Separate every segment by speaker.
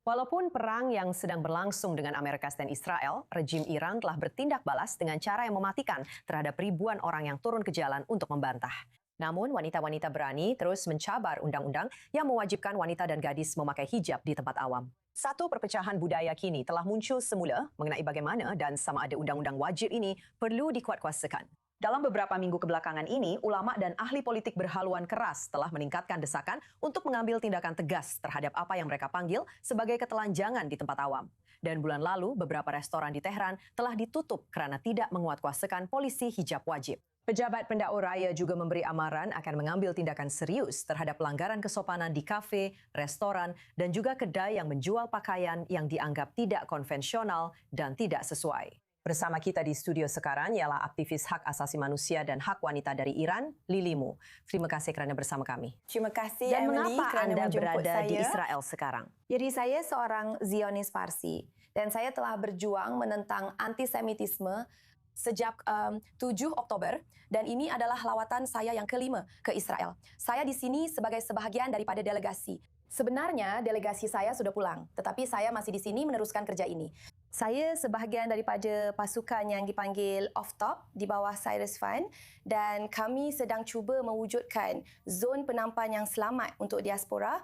Speaker 1: Walaupun perang yang sedang berlangsung dengan Amerika dan Israel, rejim Iran telah bertindak balas dengan cara yang mematikan terhadap ribuan orang yang turun ke jalan untuk membantah. Namun, wanita-wanita berani terus mencabar undang-undang yang mewajibkan wanita dan gadis memakai hijab di tempat awam. Satu perpecahan budaya kini telah muncul semula mengenai bagaimana dan sama ada undang-undang wajib ini perlu dikuatkuasakan. Dalam beberapa minggu kebelakangan ini, ulama dan ahli politik berhaluan keras telah meningkatkan desakan untuk mengambil tindakan tegas terhadap apa yang mereka panggil sebagai ketelanjangan di tempat awam. Dan bulan lalu, beberapa restoran di Tehran telah ditutup kerana tidak menguatkuasakan polisi hijab wajib. Pejabat pendakwa raya juga memberi amaran akan mengambil tindakan serius terhadap pelanggaran kesopanan di kafe, restoran, dan juga kedai yang menjual pakaian yang dianggap tidak konvensional dan tidak sesuai. Bersama kita di studio sekarang ialah aktivis hak asasi manusia dan hak wanita dari Iran, Lilimu. Terima kasih kerana bersama kami.
Speaker 2: Terima kasih,
Speaker 1: Dan
Speaker 2: Emily,
Speaker 1: mengapa Anda berada
Speaker 2: saya
Speaker 1: di Israel sekarang?
Speaker 2: Jadi saya seorang Zionis Parsi dan saya telah berjuang menentang antisemitisme sejak 7 Oktober dan ini adalah lawatan saya yang kelima ke Israel. Saya di sini sebagai sebahagian daripada delegasi. Sebenarnya delegasi saya sudah pulang, tetapi saya masih di sini meneruskan kerja ini. Saya sebahagian daripada pasukan yang dipanggil Off Top di bawah Cyrus Fund dan kami sedang cuba mewujudkan zon penampan yang selamat untuk diaspora,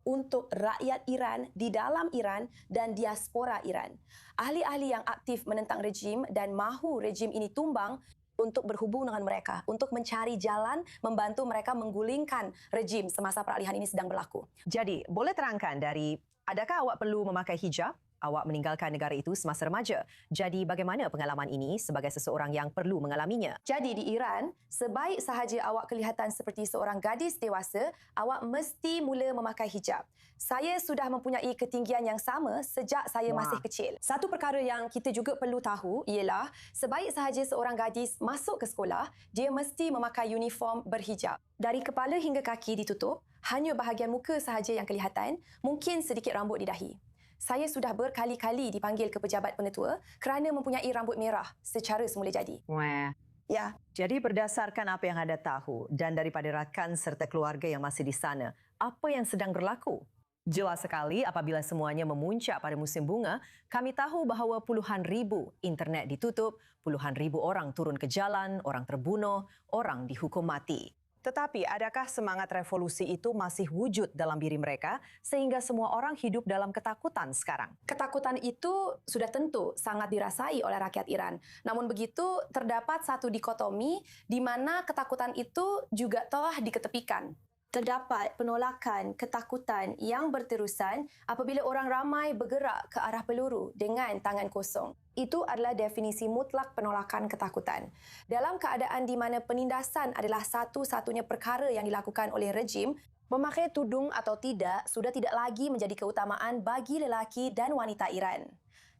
Speaker 2: untuk rakyat Iran di dalam Iran dan diaspora Iran. Ahli-ahli yang aktif menentang rejim dan mahu rejim ini tumbang untuk berhubung dengan mereka, untuk mencari jalan membantu mereka menggulingkan rejim semasa peralihan ini sedang berlaku.
Speaker 1: Jadi, boleh terangkan dari adakah awak perlu memakai hijab? Awak meninggalkan negara itu semasa remaja. Jadi bagaimana pengalaman ini sebagai seseorang yang perlu mengalaminya?
Speaker 2: Jadi di Iran, sebaik sahaja awak kelihatan seperti seorang gadis dewasa, awak mesti mula memakai hijab. Saya sudah mempunyai ketinggian yang sama sejak saya masih kecil. Satu perkara yang kita juga perlu tahu ialah sebaik sahaja seorang gadis masuk ke sekolah, dia mesti memakai uniform berhijab. Dari kepala hingga kaki ditutup, hanya bahagian muka sahaja yang kelihatan, mungkin sedikit rambut di dahi. Saya sudah berkali-kali dipanggil ke pejabat penetua kerana mempunyai rambut merah secara semula jadi.
Speaker 1: Wah.
Speaker 2: Ya.
Speaker 1: Jadi berdasarkan apa yang anda tahu dan daripada rakan serta keluarga yang masih di sana, apa yang sedang berlaku? Jelas sekali apabila semuanya memuncak pada musim bunga, kami tahu bahawa puluhan ribu internet ditutup, puluhan ribu orang turun ke jalan, orang terbunuh, orang dihukum mati. Tetapi adakah semangat revolusi itu masih wujud dalam diri mereka sehingga semua orang hidup dalam ketakutan sekarang?
Speaker 2: Ketakutan itu sudah tentu sangat dirasai oleh rakyat Iran. Namun begitu, terdapat satu dikotomi di mana ketakutan itu juga telah diketepikan. Terdapat penolakan ketakutan yang berterusan apabila orang ramai bergerak ke arah peluru dengan tangan kosong. Itu adalah definisi mutlak penolakan ketakutan. Dalam keadaan di mana penindasan adalah satu-satunya perkara yang dilakukan oleh rejim, memakai tudung atau tidak sudah tidak lagi menjadi keutamaan bagi lelaki dan wanita Iran.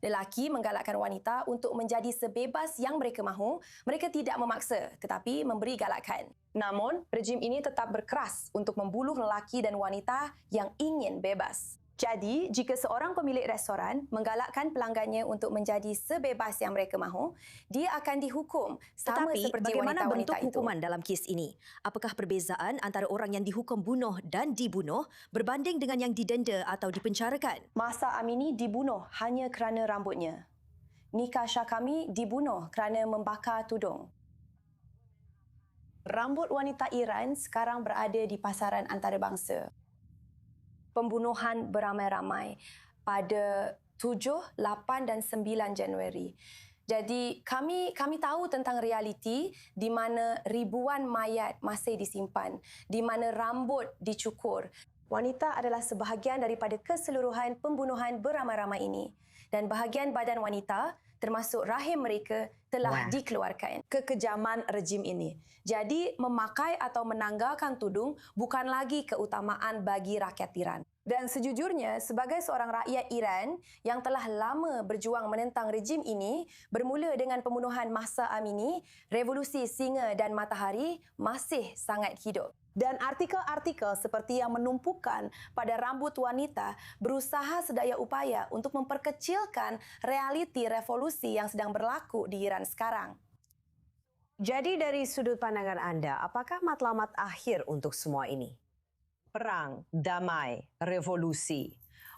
Speaker 2: Lelaki menggalakkan wanita untuk menjadi sebebas yang mereka mahu. Mereka tidak memaksa tetapi memberi galakan. Namun, rejim ini tetap berkeras untuk membunuh lelaki dan wanita yang ingin bebas. Jadi, jika seorang pemilik restoran menggalakkan pelanggannya untuk menjadi sebebas yang mereka mahu, dia akan dihukum sama
Speaker 3: Tetapi,
Speaker 2: seperti
Speaker 3: bagaimana
Speaker 2: wanita-wanita
Speaker 3: bentuk
Speaker 2: itu.
Speaker 3: hukuman dalam kes ini? Apakah perbezaan antara orang yang dihukum bunuh dan dibunuh berbanding dengan yang didenda atau dipenjarakan?
Speaker 2: Mahsa Amini dibunuh hanya kerana rambutnya. Nika Syakami dibunuh kerana membakar tudung. Rambut wanita Iran sekarang berada di pasaran antarabangsa. Pembunuhan beramai-ramai pada 7, 8 dan 9 Januari. Jadi kami tahu tentang realiti di mana ribuan mayat masih disimpan, di mana rambut dicukur. Wanita adalah sebahagian daripada keseluruhan pembunuhan beramai-ramai ini dan bahagian badan wanita termasuk rahim mereka telah dikeluarkan. Kekejaman rejim ini. Jadi memakai atau menanggalkan tudung bukan lagi keutamaan bagi rakyat Iran. Dan sejujurnya, sebagai seorang rakyat Iran yang telah lama berjuang menentang rejim ini, bermula dengan pembunuhan Mahsa Amini, revolusi Singa dan Matahari masih sangat hidup. Dan artikel-artikel seperti yang menumpukan pada rambut wanita berusaha sedaya upaya untuk memperkecilkan realiti revolusi yang sedang berlaku di Iran sekarang.
Speaker 1: Jadi dari sudut pandangan anda, apakah matlamat akhir untuk semua ini? Perang, damai, revolusi.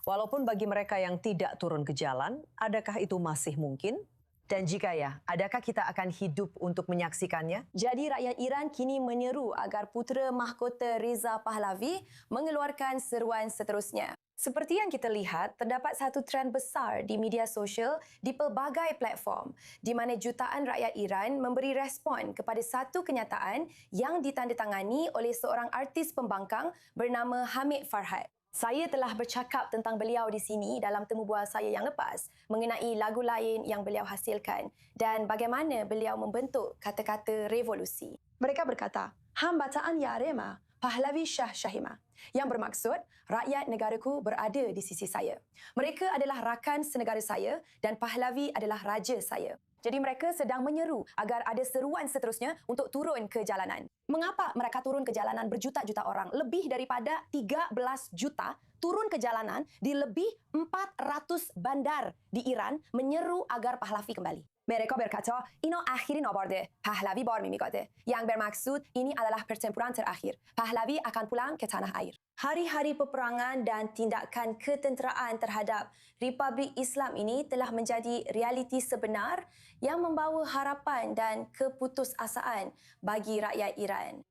Speaker 1: Walaupun bagi mereka yang tidak turun ke jalan, adakah itu masih mungkin? Dan jika ya, adakah kita akan hidup untuk menyaksikannya?
Speaker 2: Jadi rakyat Iran kini menyeru agar putera mahkota Reza Pahlavi mengeluarkan seruan seterusnya. Seperti yang kita lihat, terdapat satu trend besar di media sosial di pelbagai platform di mana jutaan rakyat Iran memberi respon kepada satu kenyataan yang ditandatangani oleh seorang artis pembangkang bernama Hamid Farhat. Saya telah bercakap tentang beliau di sini dalam temu bual saya yang lepas mengenai lagu lain yang beliau hasilkan dan bagaimana beliau membentuk kata-kata revolusi. Mereka berkata, "Hambatan ya Rema, Pahlavi Shah Shahima," yang bermaksud rakyat negaraku berada di sisi saya. Mereka adalah rakan senegara saya dan Pahlavi adalah raja saya. Jadi mereka sedang menyeru agar ada seruan seterusnya untuk turun ke jalanan. Mengapa mereka turun ke jalanan berjuta-juta orang? Lebih daripada 13 juta turun ke jalanan di lebih 400 bandar di Iran menyeru agar Pahlavi kembali. Mereka berkata, "Ino akhirin abarde, Pahlavi bar mimigade." Yang bermaksud, ini adalah pertempuran terakhir. Pahlavi akan pulang ke tanah air. Hari-hari peperangan dan tindakan ketenteraan terhadap Republik Islam ini telah menjadi realiti sebenar yang membawa harapan dan keputusasaan bagi rakyat Iran.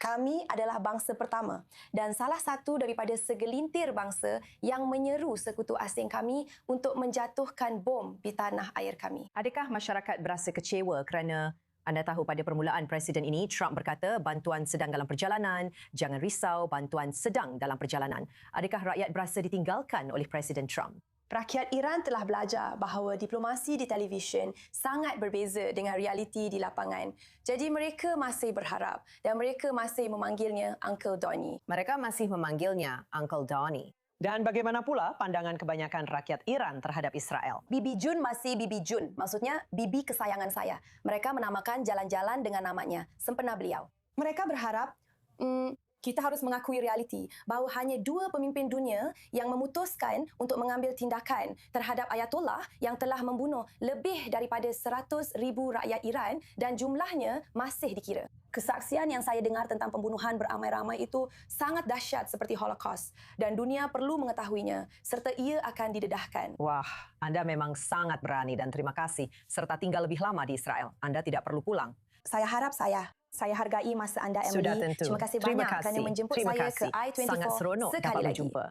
Speaker 2: Kami adalah bangsa pertama dan salah satu daripada segelintir bangsa yang menyeru sekutu asing kami untuk menjatuhkan bom di tanah air kami.
Speaker 1: Adakah masyarakat berasa kecewa kerana anda tahu pada permulaan Presiden ini, Trump berkata bantuan sedang dalam perjalanan, jangan risau, bantuan sedang dalam perjalanan. Adakah rakyat berasa ditinggalkan oleh Presiden Trump?
Speaker 2: Rakyat Iran telah belajar bahawa diplomasi di televisyen sangat berbeza dengan realiti di lapangan. Jadi mereka masih berharap dan mereka masih memanggilnya Uncle Donnie.
Speaker 1: Mereka masih memanggilnya Uncle Donnie. Dan bagaimana pula pandangan kebanyakan rakyat Iran terhadap Israel?
Speaker 2: Bibi Jun masih Bibi Jun, maksudnya bibi kesayangan saya. Mereka menamakan jalan-jalan dengan namanya, sempena beliau. Mereka berharap kita harus mengakui realiti bahawa hanya dua pemimpin dunia yang memutuskan untuk mengambil tindakan terhadap Ayatollah yang telah membunuh lebih daripada 100,000 rakyat Iran dan jumlahnya masih dikira. Kesaksian yang saya dengar tentang pembunuhan beramai-ramai itu sangat dahsyat seperti Holocaust dan dunia perlu mengetahuinya serta ia akan didedahkan.
Speaker 1: Wah, Anda memang sangat berani dan terima kasih serta tinggal lebih lama di Israel. Anda tidak perlu pulang.
Speaker 2: Saya harap saya hargai masa anda, Emily.
Speaker 1: Sudah tentu.
Speaker 2: Terima kasih
Speaker 1: Terima
Speaker 2: banyak
Speaker 1: kasih.
Speaker 2: kerana menjemput
Speaker 1: Terima
Speaker 2: saya
Speaker 1: kasih.
Speaker 2: ke I24
Speaker 1: Sangat seronok
Speaker 2: sekali
Speaker 1: dapat
Speaker 2: lagi.
Speaker 1: berjumpa.